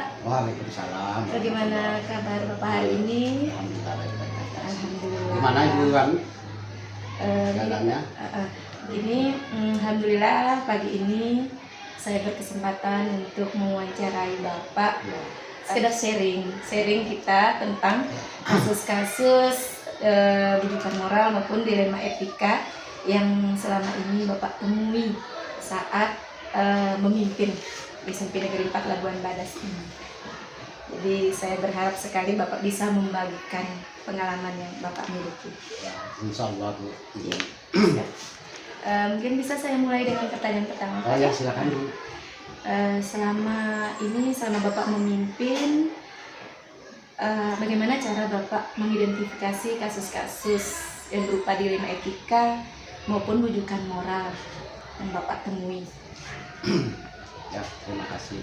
Bapak. Waalaikumsalam. Bagaimana kabar Bapak hari ini? Alhamdulillah baik-baik aja. Alhamdulillah. Gimana Ibu Wan? Jalannya? Ini alhamdulillah pagi ini saya berkesempatan untuk mewawancarai Bapak. Ya. Sekedar sharing kita tentang kasus-kasus bidikan moral maupun dilema etika yang selama ini Bapak temui saat memimpin di Sempi Negeri 4 Labuan Badas ini. Jadi saya berharap sekali Bapak bisa membagikan pengalaman yang Bapak miliki. Ya, insya Allah Bu. Ya. Mungkin bisa saya mulai dengan pertanyaan pertama. Oh ya, silakan Bu. Selama Bapak memimpin, bagaimana cara Bapak mengidentifikasi kasus-kasus yang berupa dilema etika maupun rujukan moral yang Bapak temui? Ya, terima kasih.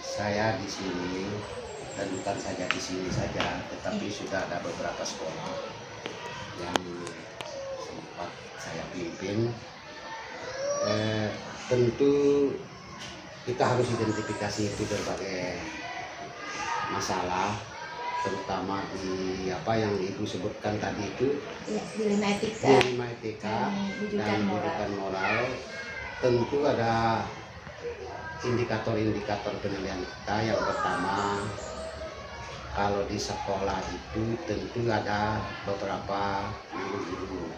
Saya di sini, dan bukan saja di sini saja, tetapi sudah ada beberapa sekolah yang sempat saya pimpin. Tentu kita harus identifikasi itu berbagai masalah, terutama di apa yang Ibu sebutkan tadi itu, Ya, dilema etika dan rujukan moral. Tentu ada indikator-indikator penilaian kita. Yang pertama, kalau di sekolah itu tentu ada beberapa guru-guru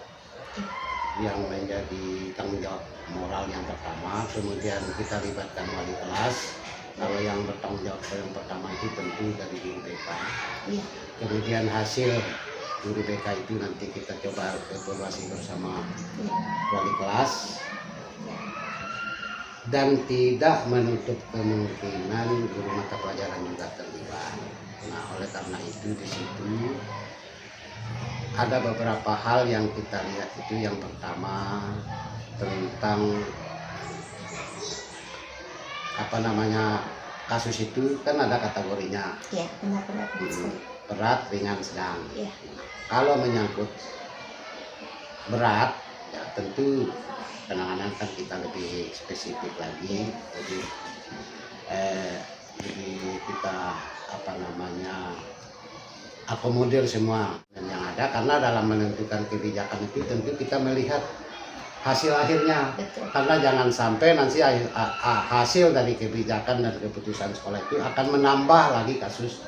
yang menjadi tanggung jawab moral yang pertama. Kemudian kita libatkan wali kelas. Kalau yang bertanggung jawab yang pertama itu tentu dari guru BK. Ya. Kemudian hasil guru BK itu nanti kita coba evaluasi bersama wali kelas. Dan tidak menutup kemungkinan guru mata pelajaran juga terlibat. Nah, oleh karena itu di situ ada beberapa hal yang kita lihat itu. Yang pertama tentang kasus itu kan ada kategorinya. Ya, benar-benar. Berat, ringan, sedang. Ya. Kalau menyangkut berat, ya tentu penanganan kan kita lebih spesifik lagi. Jadi kita akomodir semua yang ada, karena dalam menentukan kebijakan itu tentu kita melihat hasil akhirnya. Betul. Karena jangan sampai nanti hasil dari kebijakan dan keputusan sekolah itu akan menambah lagi kasus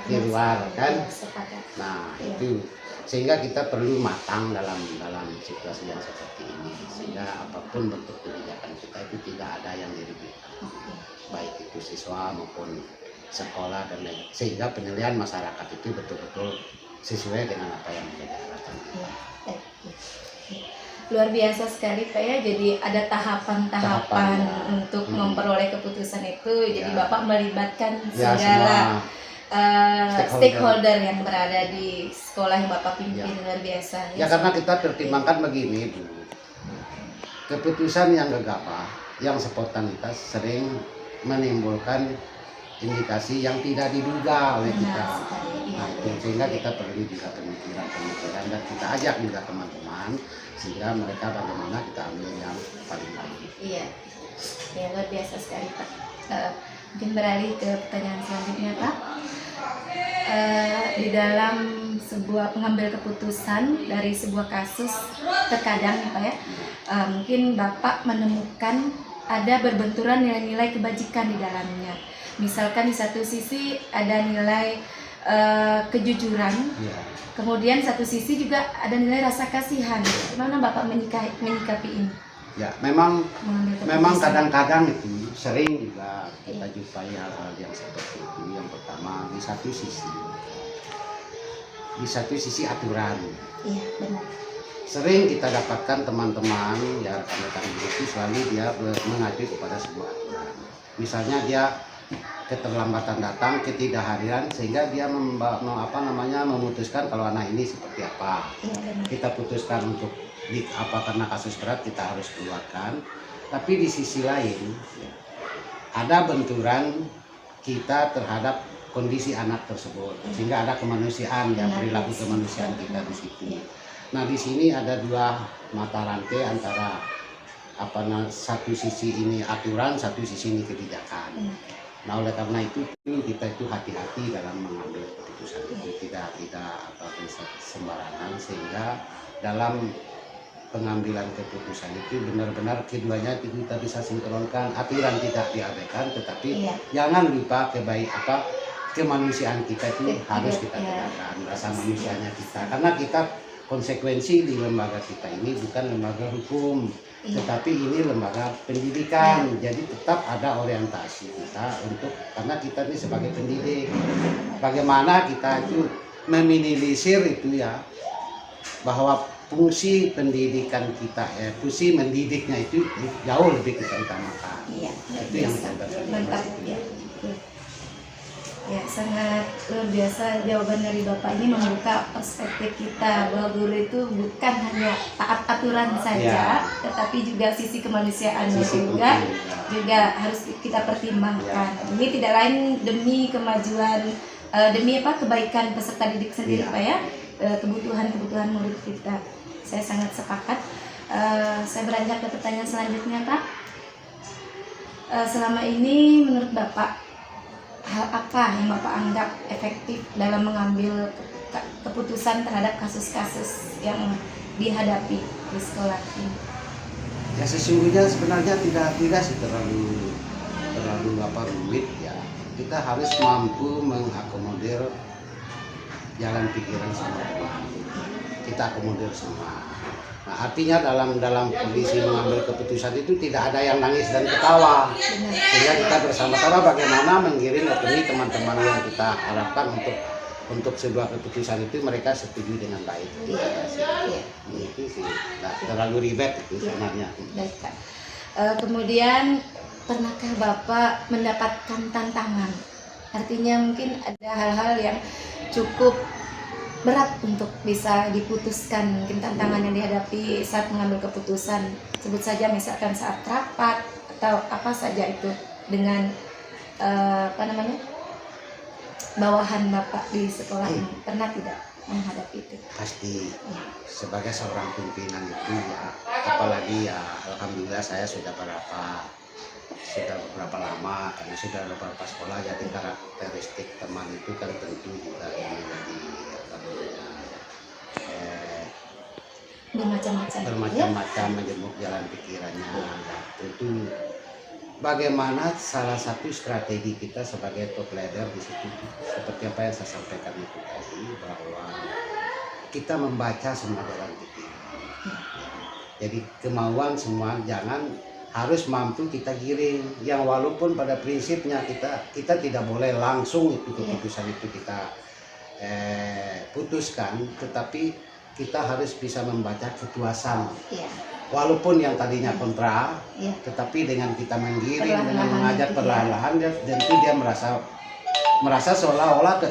di luar, kan? Nah, itu sehingga kita perlu matang dalam situasi yang seperti ini, sehingga apapun bentuk kebijakan kita itu tidak ada yang dirugikan, baik itu siswa maupun sekolah dan lain, sehingga penilaian masyarakat itu betul-betul sesuai dengan apa yang menjadi harapan. Luar biasa sekali Pak ya, jadi ada tahapan-tahapan untuk memperoleh keputusan itu. Jadi Bapak melibatkan segala stakeholder yang berada di sekolah yang Bapak pimpin. Luar biasa. Ya, karena kita pertimbangkan begini Bu, keputusan yang gegabah, yang spontanitas sering menimbulkan indikasi yang tidak diduga oleh kita. Nah, itu sehingga kita perlu juga pemikiran dan kita ajak juga teman-teman, sehingga mereka bagaimana kita ambil yang paling baik. Iya, ya luar biasa sekali Pak. Mungkin beralih ke pertanyaan selanjutnya Pak. Di dalam sebuah pengambil keputusan dari sebuah kasus, terkadang Pak ya, mungkin Bapak menemukan ada berbenturan nilai-nilai kebajikan di dalamnya. Misalkan di satu sisi ada nilai kejujuran, kemudian satu sisi juga ada nilai rasa kasihan. Gimana Bapak menyikapi ini? Ya, memang kadang-kadang itu sering juga kita jumpai hal-hal yang seperti itu. Yang pertama di satu sisi aturan. Iya, benar. Sering kita dapatkan teman-teman ya, rekan-rekan itu selalu dia mengacu kepada sebuah aturan. Misalnya dia keterlambatan datang, ketidakhadiran, sehingga dia memutuskan kalau anak ini seperti apa. Kita putuskan untuk karena kasus berat kita harus keluarkan. Tapi di sisi lain ada benturan kita terhadap kondisi anak tersebut, sehingga ada kemanusiaan dan perilaku kemanusiaan kita di situ. Nah, di sini ada dua mata rantai antara satu sisi ini aturan, satu sisi ini kebijakan. Nah, oleh karena itu kita itu hati-hati dalam mengambil keputusan itu, tidak sembarangan, sehingga dalam pengambilan keputusan itu benar-benar keduanya kita bisa sinkronkan, aturan tidak diabaikan, tetapi jangan lupa kemanusiaan kita itu harus kita tegakkan, rasa manusianya kita, karena kita konsekuensi di lembaga kita ini bukan lembaga hukum, tetapi ini lembaga pendidikan. Jadi tetap ada orientasi kita karena kita ini sebagai pendidik, bagaimana kita itu meminimalisir itu ya, bahwa fungsi pendidikan kita, fungsi mendidiknya itu jauh lebih kita utamakan. Itu yang mantap ya. Ya, sangat luar biasa jawaban dari Bapak ini, membuka perspektif kita bahwa guru itu bukan hanya taat aturan saja, tetapi juga sisi kemanusiaannya juga harus kita pertimbangkan. Ini tidak lain demi kemajuan, demi kebaikan peserta didik sendiri, Pak ya, kebutuhan murid kita. Saya sangat sepakat. Saya beranjak ke pertanyaan selanjutnya, Pak. Selama ini menurut Bapak, hal apa yang Bapak anggap efektif dalam mengambil keputusan terhadap kasus-kasus yang dihadapi di sekolah ini? Ya, sesungguhnya sebenarnya tidak sih terlalu rumit ya. Kita harus mampu mengakomodir jalan pikiran semua. Kita akomodir semua. Nah, artinya dalam kondisi mengambil keputusan itu tidak ada yang nangis dan ketawa. Sehingga kita bersama-sama bagaimana menggiring opini teman-teman yang kita harapkan untuk sebuah keputusan itu mereka setuju dengan baik. Itu sih, nah, terlalu ribet itu sebenarnya. Baik, Pak. Kemudian pernahkah Bapak mendapatkan tantangan? Artinya mungkin ada hal-hal yang cukup berat untuk bisa diputuskan, mungkin tantangan yang dihadapi saat mengambil keputusan, sebut saja misalkan saat rapat atau apa saja itu dengan bawahan Bapak di sekolah ini, pernah tidak menghadapi itu? Pasti sebagai seorang pimpinan itu ya, apalagi ya alhamdulillah saya sudah beberapa lama, karena sudah beberapa sekolah, jadi karakteristik teman itu kan tentu juga yang menjadi bermacam-macam menjemuk jalan pikirannya. Tentu bagaimana salah satu strategi kita sebagai top leader di situ, seperti apa yang saya sampaikan itu tadi, bahwa kita membaca semua jalan pikiran. Jadi kemauan semua jangan harus mampu kita giring, yang walaupun pada prinsipnya kita tidak boleh langsung itu keputusan itu kita putuskan, tetapi kita harus bisa membaca kepuasan. Walaupun yang tadinya kontra, tetapi dengan kita menggiring, dengan mengajak perlahan-lahan, tentu dia merasa seolah-olah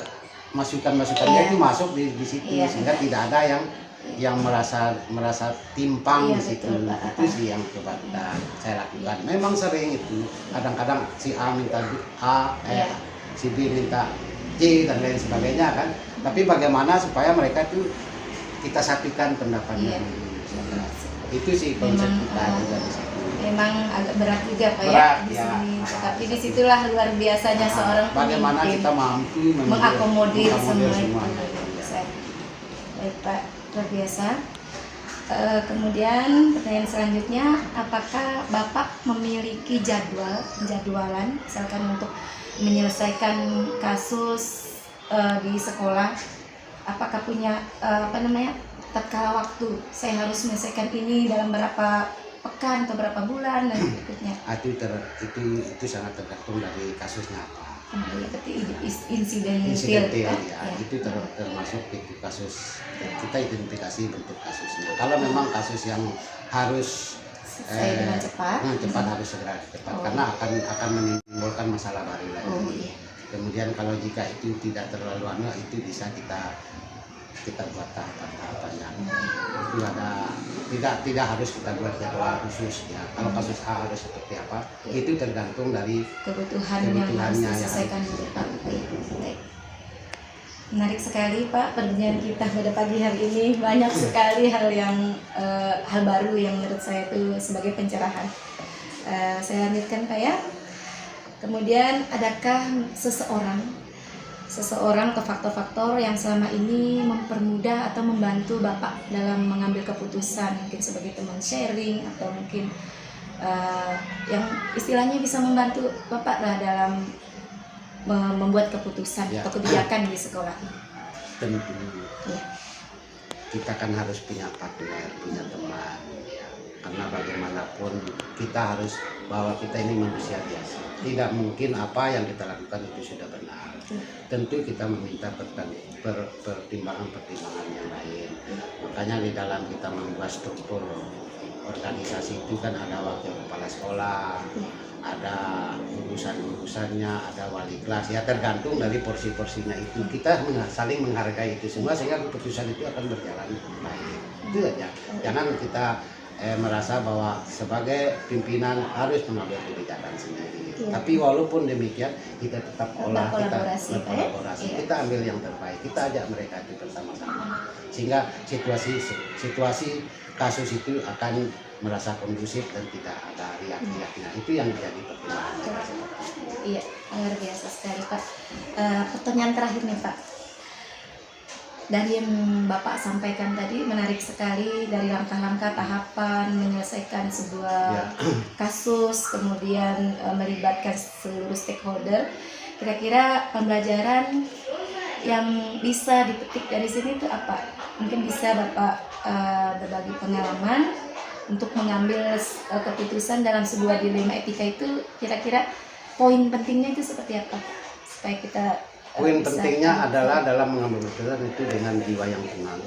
masukan-masukannya itu masuk di situ, sehingga tidak ada yang merasa timpang di situ. Itu sih yang coba saya lakukan. Memang sering itu, kadang-kadang si A minta A, si B minta C dan lain sebagainya kan. Tapi bagaimana supaya mereka itu kita satukan pendapatnya. Itu sih konsep kita juga di situ. Memang agak berat juga Pak ya di sini. Tapi disitulah luar biasanya seorang pemimpin. Bagaimana kita mampu mengakomodir semua. Baik Pak, luar biasa. Kemudian pertanyaan selanjutnya, apakah Bapak memiliki jadwalan misalkan untuk menyelesaikan kasus di sekolah? Apakah punya tatkala waktu saya harus menyelesaikan ini dalam berapa pekan atau berapa bulan dan berikutnya? Itu sangat tergantung dari kasusnya apa. Insidentil ya. Itu termasuk itu kasus, kita identifikasi bentuk kasusnya. Kalau memang kasus yang harus selesai dengan cepat harus segera karena akan menimbulkan masalah baru lagi. Kemudian kalau jika itu tidak terlalu lama, itu bisa kita buat tahapan-tahapannya. Itu ada tidak harus kita buat jadwal khusus ya. Kalau kasus A harus seperti apa, itu tergantung dari kebutuhannya yang harus diselesaikan di depan. Menarik sekali Pak perbincangan kita pada pagi hari ini. Banyak sekali hal baru yang menurut saya itu sebagai pencerahan. Saya lanjutkan Pak ya. Kemudian adakah seseorang atau faktor-faktor yang selama ini mempermudah atau membantu Bapak dalam mengambil keputusan, mungkin sebagai teman sharing atau mungkin yang istilahnya bisa membantu Bapak lah dalam membuat keputusan atau kebijakan di sekolah? Tentu kita kan harus punya partner, punya teman ya. Karena bagaimanapun kita harus bahwa kita ini manusia biasa, tidak mungkin apa yang kita lakukan itu sudah benar. Tentu kita meminta pertimbangan-pertimbangan yang lain. Makanya di dalam kita membuat struktur organisasi itu kan ada wakil kepala sekolah, ada urusan-urusannya, ada wali kelas, ya tergantung dari porsi-porsinya itu. Kita saling menghargai itu semua sehingga keputusan itu akan berjalan baik. Itu aja. Jangan kita merasa bahwa sebagai pimpinan harus mengambil kebijakan sendiri. Tapi walaupun demikian kita tetap berkolaborasi, kita ambil yang terbaik, kita ajak mereka itu bersama-sama sehingga situasi kasus itu akan merasa kondusif dan tidak ada riak-riaknya. Itu yang menjadi pertimbangan. Iya, luar biasa sekali Pak. Pertanyaan terakhir nih Pak. Dari yang Bapak sampaikan tadi menarik sekali, dari langkah-langkah tahapan menyelesaikan sebuah kasus, kemudian melibatkan seluruh stakeholder. Kira-kira pembelajaran yang bisa dipetik dari sini itu apa? Mungkin bisa Bapak berbagi pengalaman untuk mengambil keputusan dalam sebuah dilema etika itu, kira-kira poin pentingnya itu seperti apa? Supaya kita poin pentingnya adalah dalam mengambil keputusan itu dengan jiwa yang tenang,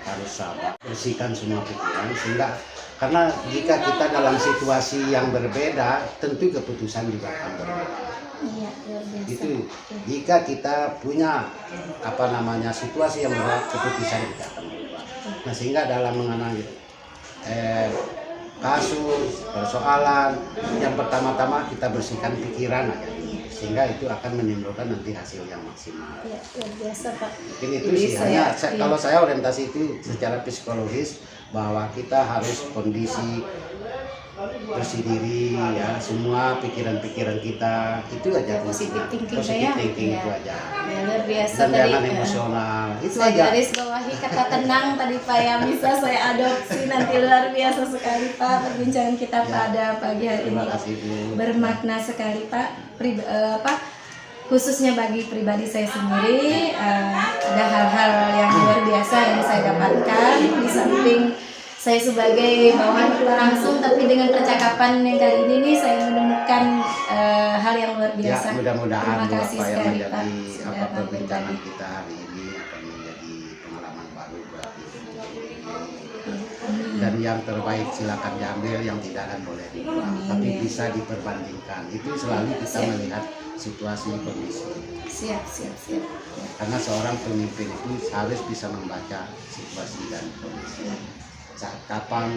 harus sabar, bersihkan semua pikiran sehingga karena jika kita dalam situasi yang berbeda tentu keputusan juga akan berbeda. Iya, luar biasa. Itu jika kita punya situasi yang berat, keputusan kita akan berubah. Nah sehingga dalam mengenai kasus persoalan yang pertama-tama kita bersihkan pikiran aja sehingga itu akan menimbulkan nanti hasil yang maksimal. Ya, luar biasa Pak. Mungkin itu sih kalau saya orientasi itu secara psikologis bahwa kita harus kondisi bersih diri ya, semua pikiran-pikiran kita itu aja positif thinking itu aja. Ya, luar biasa. Dan jangan emosional. Itu saya aja. garis bawahi kata tenang tadi Pak yang bisa saya adopsi nanti. Luar biasa sekali Pak perbincangan kita pada pagi hari ini. Bermakna sekali Pak. Khususnya bagi pribadi saya sendiri ada hal-hal yang luar biasa yang saya dapatkan di samping saya sebagai bawahan langsung, tapi dengan percakapan yang kali ini nih saya menemukan hal yang luar biasa. Ya, mudah-mudahan terima kasih apa yang sekali menjadi Pak perbincangan kita hari ini akan menjadi pengalaman baru buat ibu. Dan yang terbaik silakan diambil, yang tidak akan boleh dibuang, tapi bisa diperbandingkan. Itu selalu kita melihat situasi kondisi. Siap. Karena seorang pemimpin itu harus bisa membaca situasi dan kondisi. Saat kapan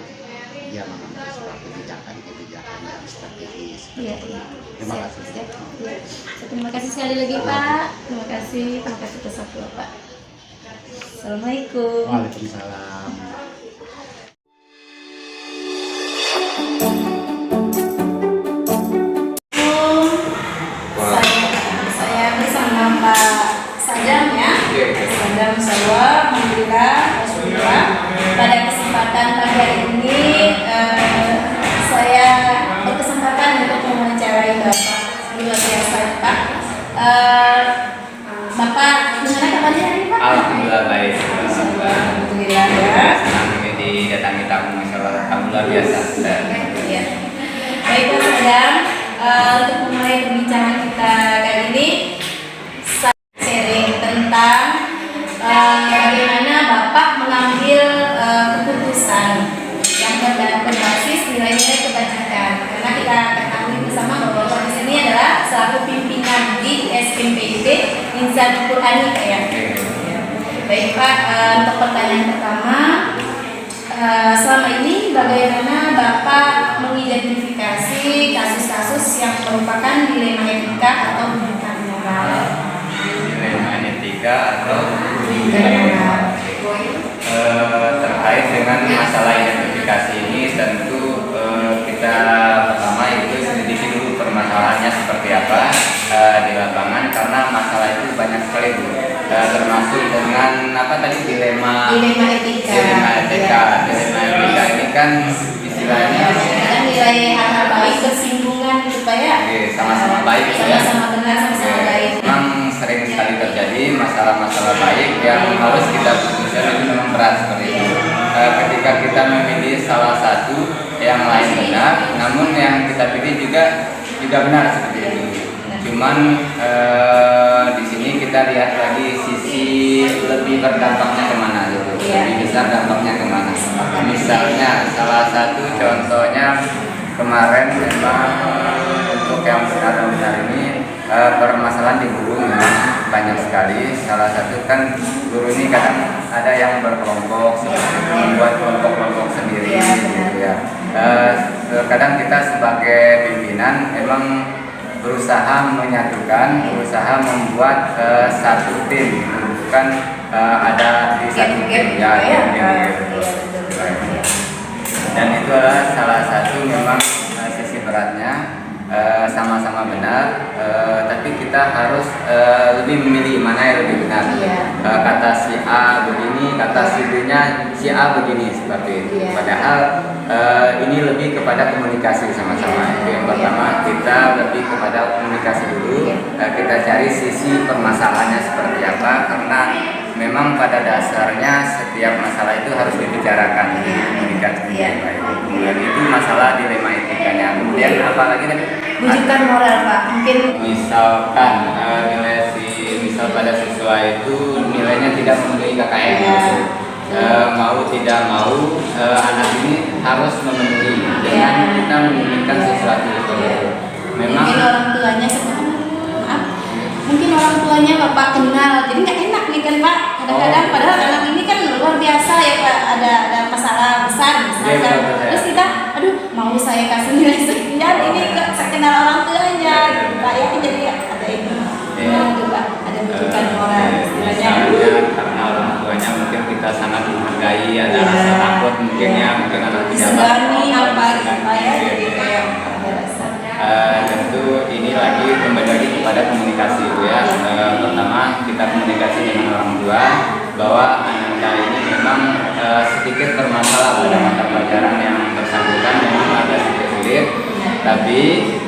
dia mengambil sebuah kebijakan yang strategis. Iya. Terima kasih. Terima kasih sekali lagi Pak. Terima kasih atas waktu Pak. Assalamualaikum. Waalaikumsalam. Saya bersama Pak Sadam ya. Sadam Salwa, alhamdulillah. Pada kesempatan pagi hari ini saya berkesempatan untuk mewawancarai Bapak. Luar biasa Pak. Bapak gimana kabarnya hari Pak? Alhamdulillah baik. Alhamdulillah ya. Senang didatangi tamu, masya Allah, tamu luar biasa. Ya. Baik Pak Sadam, untuk memulai perbincangan kita kali ini, saya sharing tentang bagaimana Bapak mengambil keputusan yang berbasis nilai-nilai kebajikan. Karena kita ketahui bersama bahwa Bapak di sini adalah selaku pimpinan di SMPIB Insan Qur'ani ya. Baik Pak, untuk pertanyaan pertama, selama ini bagaimana Bapak mengidentifikasi kasus-kasus yang merupakan dilema etika atau hubungan moral? Dilema etika dilema etika. Dilema etika. Dilema etika ini kan istilahnya Kan nilai hal-hal baik bersinggungan supaya sama-sama baik ya. sama-sama benar, sama-sama baik. Memang sering sekali terjadi masalah-masalah baik yang harus kita putuskan itu memang berat seperti itu. Ketika kita memilih salah satu yang lain benar, namun yang kita pilih juga benar seperti itu. Cuman di sini kita lihat lagi sisi lebih berdampaknya kemana gitu, lebih besar dampaknya kemana. Misalnya salah satu contohnya kemarin memang untuk yang benar ini permasalahan di guru memang banyak sekali. Salah satu kan guru ini kadang ada yang berkelompok seperti itu, membuat kelompok-kelompok sendiri gitu ya. Kadang kita sebagai pimpinan memang berusaha menyatukan, berusaha membuat satu tim, bukan ada di satu tim ya. Dan itu adalah salah satu memang sisi beratnya. Sama-sama benar, tapi kita harus lebih memilih mana yang lebih benar. Kata si A begini, kata si B-nya si A begini, seperti itu. Padahal ini lebih kepada komunikasi sama-sama. Itu yang pertama, kita lebih kepada komunikasi dulu. Kita cari sisi permasalahannya seperti apa, karena memang pada dasarnya setiap masalah itu harus dibicarakan, dikomunikasikan dengan baik. Kemudian itu masalah dilema etikanya. Kemudian apalagi nih? Bujukan moral Pak, mungkin Misalkan misal pada siswa itu nilainya tidak memenuhi KKM, mau tidak mau anak ini harus memenuhi dengan kita menginginkan sesuatu itu. Memang mungkin orang tuanya mungkin orang tuanya Bapak kenal, jadi nggak enak nih kan Pak. Kadang-kadang padahal anak ini kan luar biasa ya Pak, ada masalah besar misalkan. Terus kita, aduh mau saya kasih nilai sekian, ini kok saya kenal orang tuanya, Pak ya, jadi ada ini. Itu Pak, ada bujukan moral istilahnya. karena orang tuanya mungkin kita sangat menghargai, ada rasa takut mungkin ya, mungkin anak pejabat. Segani apa gitu ya, jadi kayak ada rasa. Tentu ini lagi kembali lagi kepada komunikasi itu ya. Pertama kita komunikasi dengan orang tua bahwa Anda ini memang sedikit bermasalah pada mata pelajaran yang bersangkutan, memang agak sedikit sulit. Tapi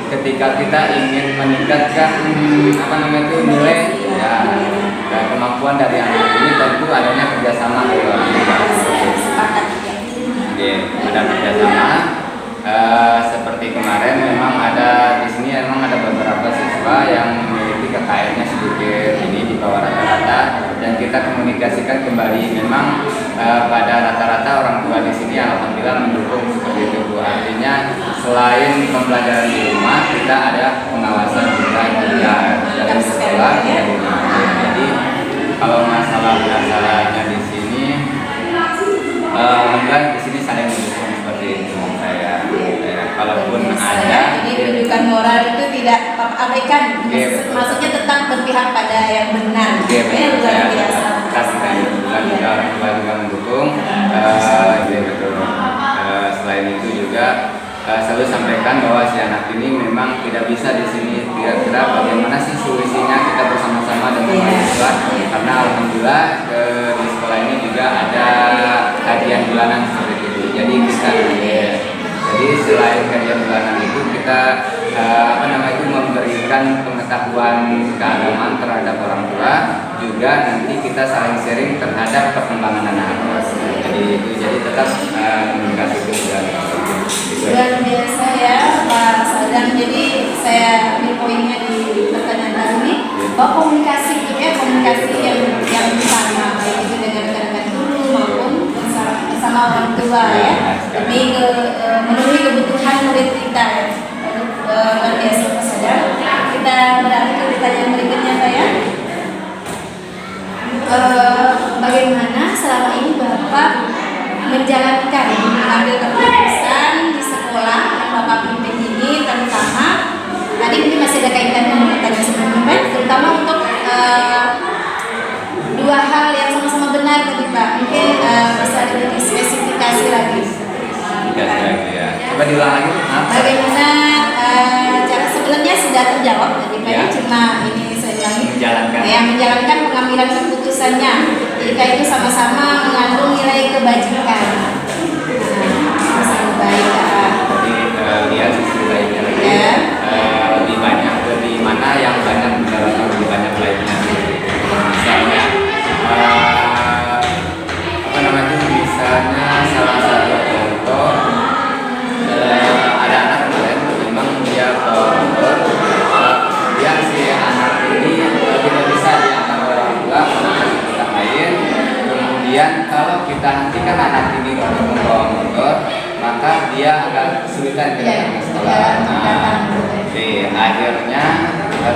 ketika kita ingin meningkatkan nilai ya, dan kemampuan dari anak ini, tentu adanya kerjasama dari orang tua. Oke, ada kerjasama. Seperti kemarin memang ada di sini memang ada beberapa siswa yang memiliki KKM-nya sedikit ini di bawah rata-rata, dan kita komunikasikan kembali. Memang pada rata-rata orang tua di sini alhamdulillah mendukung seperti itu. Artinya selain pembelajaran di rumah, kita ada pengawasan juga dari sekolah di rumah. Jadi kalau masalahnya di sini alhamdulillah di sini saling mendukung seperti itu. Kalaupun ada, jadi rujukan moral itu tidak abaikan, maksudnya tetap berpihak pada yang benar. Luar biasa. Kita orang tua juga mendukung. Selain itu juga selalu sampaikan bahwa si anak ini memang tidak bisa di sini. Kira-kira bagaimana sih solusinya kita bersama-sama dengan mahasiswa? Karena alhamdulillah di sekolah ini juga ada kajian bulanan seperti itu. Jadi selain kajian bulanan itu kita memberikan pengetahuan keagamaan terhadap orang tua, juga nanti kita saling sharing terhadap perkembangan anak. Jadi tetap komunikasi itu luar biasa ya Pak Sadam. Jadi saya ambil poinnya di pertanyaan ini bahwa komunikasi itu ya, komunikasi yang utama, baik itu dengan rekan-rekan guru maupun bersama orang tua ya, demi memenuhi kebutuhan murid kita ya. Luar biasa Pak Sadam. Kita beralih ke pertanyaan berikutnya Pak ya. Bagaimana selama ini Bapak menjalankan mengambil keputusan di sekolah yang Bapak pimpin ini, terutama tadi mungkin masih ada kaitan dengan pertanyaan sebelumnya, terutama untuk dua hal yang sama-sama benar tadi Pak, mungkin bisa lebih spesifikasi lagi. Ya. Coba diulang lagi. Bagaimana cara sebenarnya sudah terjawab tadi Pak, cuma ini saya ulangi. Menjalankan Menjalankan pengambilan keputusannya Etika itu sama-sama mengandung nilai kebajikan. Sama baik Kak. Jadi lihat sisi baiknya lagi, Ya. lebih banyak, lebih mana yang banyak mendaratkan lebih banyak baiknya. Misalnya apa namanya itu, misalnya salah satu contoh, ada anak kemarin memang dia bawa motor, yang si anak ini tidak bisa diantar orang tua karena kita lain. Kemudian kalau kita hentikan anak ini untuk membawa motor, maka dia agak kesulitan ketika ke sekolah. Akhirnya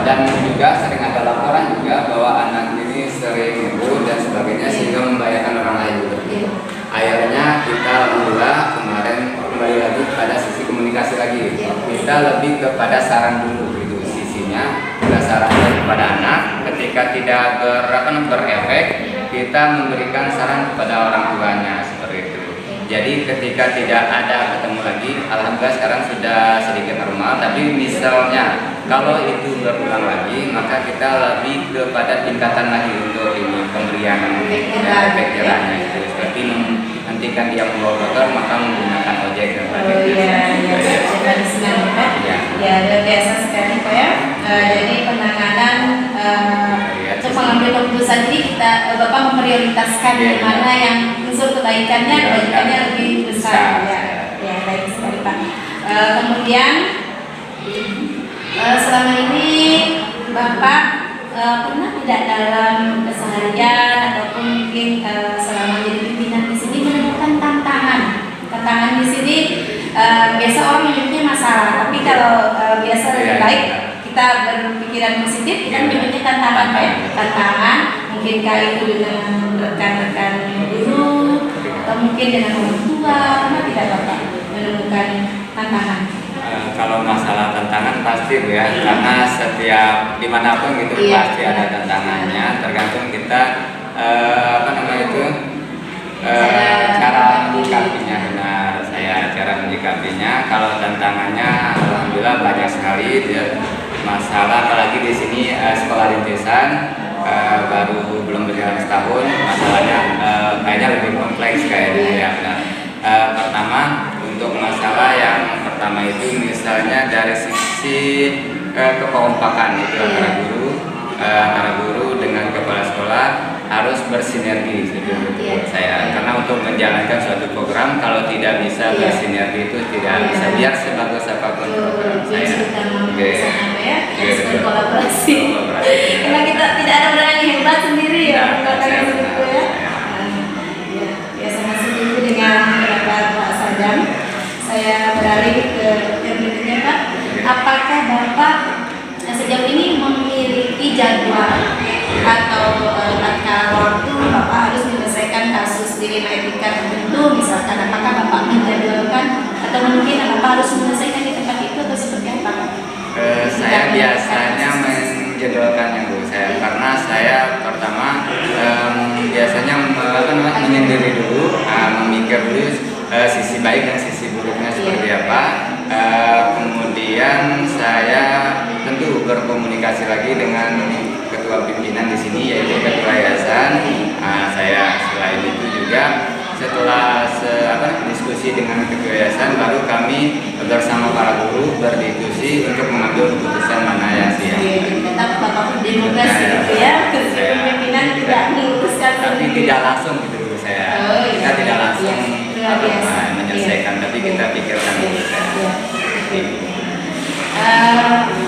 dan juga sering ada laporan juga bahwa anak ini sering ngebut dan sebagainya sehingga membahayakan orang lain juga. Akhirnya kita alhamdulillah kemarin kembali lagi pada sisi komunikasi lagi. Kita lebih kepada saran dulu itu sisinya, kita saran kepada anak ketika tidak berefek, kita memberikan saran kepada orang tuanya seperti itu. Jadi ketika tidak ada ketemu lagi, alhamdulillah sekarang sudah sedikit normal. Tapi misalnya kalau itu berulang lagi, maka kita lebih kepada tingkatan lagi untuk ini pemberian efek jerahnya itu. Seperti menghentikan dia membawa motor, maka menggunakan ojek dan sebagainya. Ya, luar biasa sekali Pak ya. Jadi penanganan untuk mengambil keputusan ini kita Bapak memprioritaskan di mana yang unsur kebaikannya lebih besar ya. Ya, baik sekali Pak. Kemudian selama ini Bapak pernah tidak dalam keseharian ataupun mungkin selama jadi pimpinan di sini menemukan tantangan di sini biasa orang menyebutnya masalah, tapi kalau biasa lebih baik kita berpikiran positif dan menyebutnya tantangan mungkinkah itu dengan rekan-rekan guru atau mungkin dengan orang tua, pernah tidak Bapak menemukan tantangan? Kalau masalah tantangan pasti ya, karena setiap dimanapun gitu pasti ada tantangannya, tergantung kita cara menyikapinya. Benar, cara menyikapinya. Kalau tantangannya alhamdulillah banyak sekali ya. Masalah apalagi di sini sekolah rintisan baru belum berjalan setahun, masalahnya kayaknya lebih kompleks kayaknya ya. Benar. Pertama, untuk masalah yang pertama itu misalnya dari sisi kekompakan itu antara guru dengan kepala sekolah harus bersinergi menurut saya, karena untuk menjalankan suatu program kalau tidak bisa bersinergi itu tidak bisa, biar sebagus apapun program saya. Harus berkolaborasi. Karena kita tidak ada orang yang hebat sendiri ya, sama setuju dengan pendapat Pak Sadam. Saya beralih ke yang berikutnya Pak. Apakah Bapak sejauh ini memiliki jadwal atau tata waktu Bapak harus menyelesaikan kasus dilema etika tertentu, misalkan apakah Bapak menjadwalkan atau mungkin Bapak harus menyelesaikan di tempat itu atau seperti apa? Saya biasanya menjadwalkannya Bu saya, karena saya pertama biasanya menyendiri dulu, memikir dulu sisi baik dan sisi buruknya seperti apa. Kemudian saya tentu berkomunikasi lagi dengan ketua pimpinan di sini yaitu ketua yayasan. Saya selain itu juga setelah diskusi dengan ketua yayasan, baru kami bersama para guru berdiskusi untuk mengambil keputusan mana yang siap. Tetap Bapak demokrasi gitu ya, ketua pimpinan tidak memutuskan. Tapi tidak langsung gitu dulu saya. Kita tidak langsung menyelesaikan, tapi kita pikirkan dulu saya.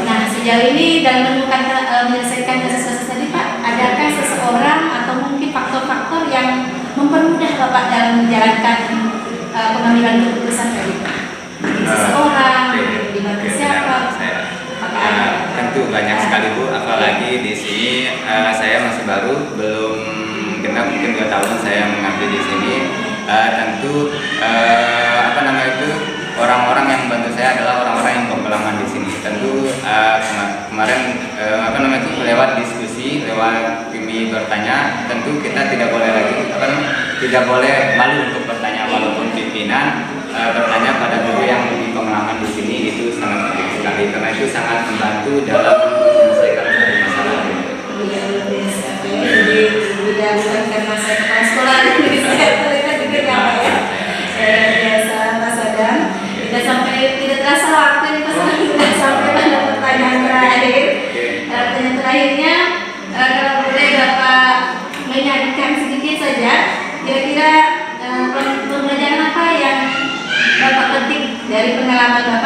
Nah, sejauh ini dalam menyelesaikan kasus-kasus tadi Pak, adakah seseorang atau mungkin faktor-faktor yang mempermudah Bapak dalam menjalankan pengambilan keputusan tadi? Seseorang, dibantu siapa? Tentu banyak sekali Bu, apalagi di sini saya masih baru, belum genap mungkin 2 tahun saya mengambil di sini. Tentu orang-orang yang membantu saya adalah orang-orang yang berpengalaman di sini. Tentu kemarin lewat diskusi, lewat TV bertanya, tentu kita tidak boleh lagi tidak boleh malu untuk bertanya, walaupun pimpinan bertanya pada guru yang lebih pengalaman di sini, itu sangat penting sekali karena itu sangat membantu dalam menyelesaikan masalah. Jadi tidak bukan karena saya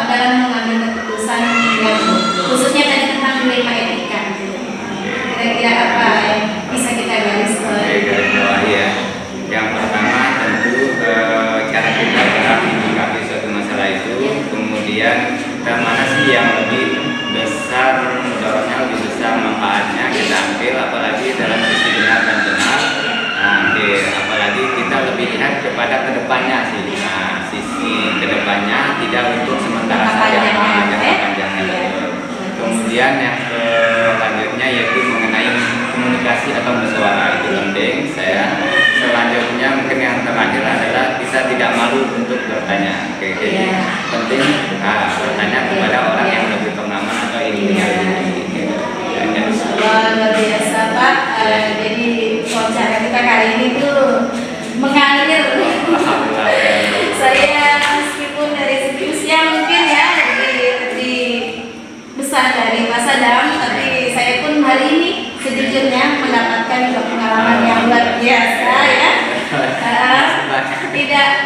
dalam mengambil keputusan yang khususnya tadi tentang dilema etika. Kira-kira apa yang bisa kita garis bawahi ya. Yang pertama tentu cara kita dalam menyikapi suatu masalah itu, kemudian mana sih yang lebih besar mudaratnya, lebih besar manfaatnya kita ambil, apalagi dalam sisi benar dan benar. Apalagi kita lebih lihat kepada kedepannya sih. Nah, sisi kedepannya tidak untuk sementara saja, jangka panjangnya. Kemudian yang selanjutnya yaitu mengenai komunikasi atau musyawarah, itu penting. Selanjutnya mungkin yang terakhir adalah kita tidak malu untuk bertanya. Jadi penting bertanya kepada orang yang lebih pengalaman atau ilmunya lebih tinggi. Luar biasa Pak. Jadi wawancara kita kali ini tuh mengalir. Saya meskipun dari segi usia mungkin ya lebih besar dari Mas Adam, tapi saya pun hari ini sejujurnya mendapatkan juga pengalaman yang luar biasa ya.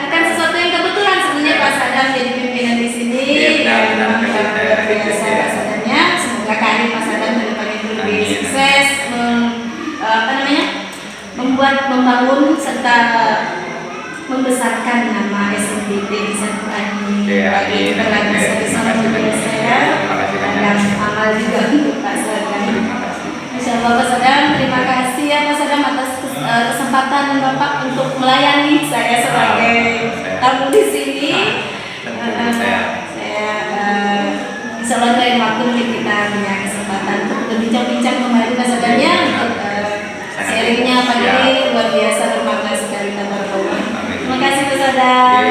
Bukan sesuatu yang kebetulan sebenarnya Mas Adam jadi pimpinan di sini. Luar biasa Mas Adamnya. Semoga karir Mas Adam ke depannya lebih sukses, membangun serta membesarkan nama SMBT di satu ini. Bagi terlebih sama saya dan amal juga untuk Pak Sadam. Insyaallah Pak Sadam, terima kasih ya Pak Sadam atas kesempatan Bapak untuk melayani saya sebagai tamu di sini. Insyaallah lain waktu mungkin kita punya kesempatan untuk berbincang-bincang kembali Pak Sadamnya. Sharingnya pagi ini luar biasa, bermakna sekali. Terima kasih Pak Sadam.